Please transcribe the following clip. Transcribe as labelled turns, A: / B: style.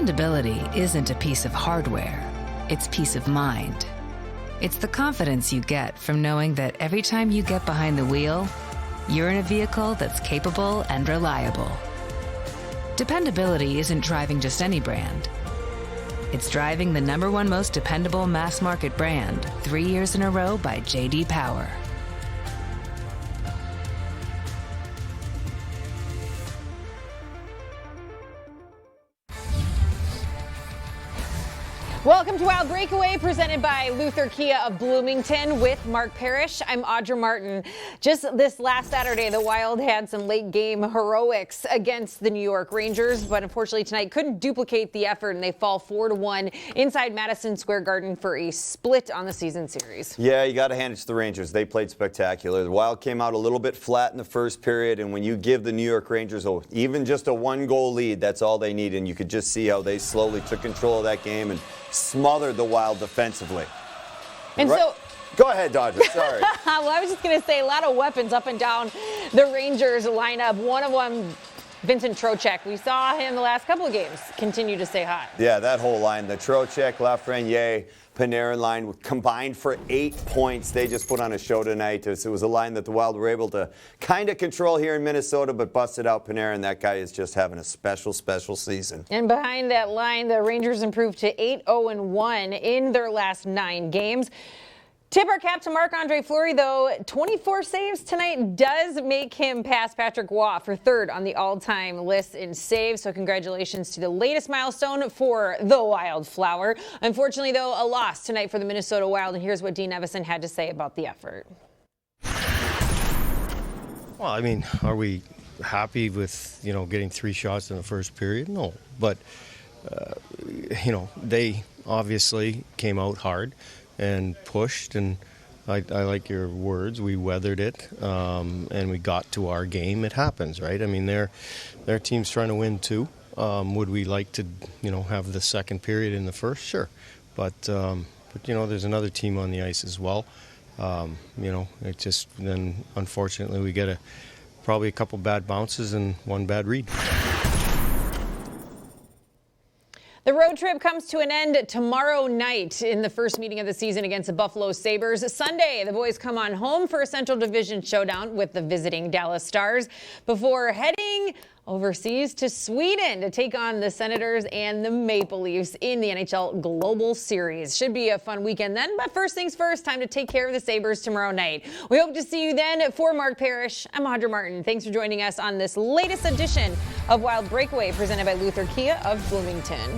A: Dependability isn't a piece of hardware, it's peace of mind. It's the confidence you get from knowing that every time you get behind the wheel, you're in a vehicle that's capable and reliable. Dependability isn't driving just any brand. It's driving the #1 most dependable mass market brand 3 years in a row by J.D. Power.
B: Welcome to Wild Breakaway, presented by Luther Kia of Bloomington with Mark Parrish. I'm Audra Martin. Just this last Saturday, the Wild had some late game heroics against the New York Rangers, but unfortunately tonight couldn't duplicate the effort, and they fall 4-1 inside Madison Square Garden for a split on the season series.
C: Yeah, you got to hand it to the Rangers. They played spectacular. The Wild came out a little bit flat in the first period, and when you give the New York Rangers even just a 1-goal lead, that's all they need, and you could just see how they slowly took control of that game and smothered the Wild defensively.
B: And
C: right.
B: so,
C: go ahead, Dodger. Sorry.
B: Well, I was just going to say a lot of weapons up and down the Rangers lineup. One of them, Vincent Trocheck. We saw him the last couple of games continue to stay hot.
C: Yeah, that whole line, the Trocheck, Lafreniere, Panarin line combined for 8 points. They just put on a show tonight. It was a line that the Wild were able to kind of control here in Minnesota, but busted out Panarin. That guy is just having a special, special season.
B: And behind that line, the Rangers improved to 8-0-1 in their last 9 games. Tip our cap to Marc-Andre Fleury, though. 24 saves tonight does make him pass Patrick Waugh for third on the all-time list in saves. So congratulations to the latest milestone for the Wildflower. Unfortunately, though, a loss tonight for the Minnesota Wild. And here's what Dean Evison had to say about the effort.
D: Well, I mean, are we happy with, getting 3 shots in the first period? No. But, they obviously came out hard and pushed, and I like your words. We weathered it, and we got to our game. It happens, right? I mean, their team's trying to win too. Would we like to, have the second period in the first? Sure, but there's another team on the ice as well. It just then unfortunately we get probably a couple bad bounces and one bad read.
B: The road trip comes to an end tomorrow night in the first meeting of the season against the Buffalo Sabres. Sunday, the boys come on home for a Central Division showdown with the visiting Dallas Stars before heading overseas to Sweden to take on the Senators and the Maple Leafs in the NHL Global Series. Should be a fun weekend then, but first things first, time to take care of the Sabres tomorrow night. We hope to see you then. For Mark Parrish, I'm Audra Martin. Thanks for joining us on this latest edition of Wild Breakaway, presented by Luther Kia of Bloomington.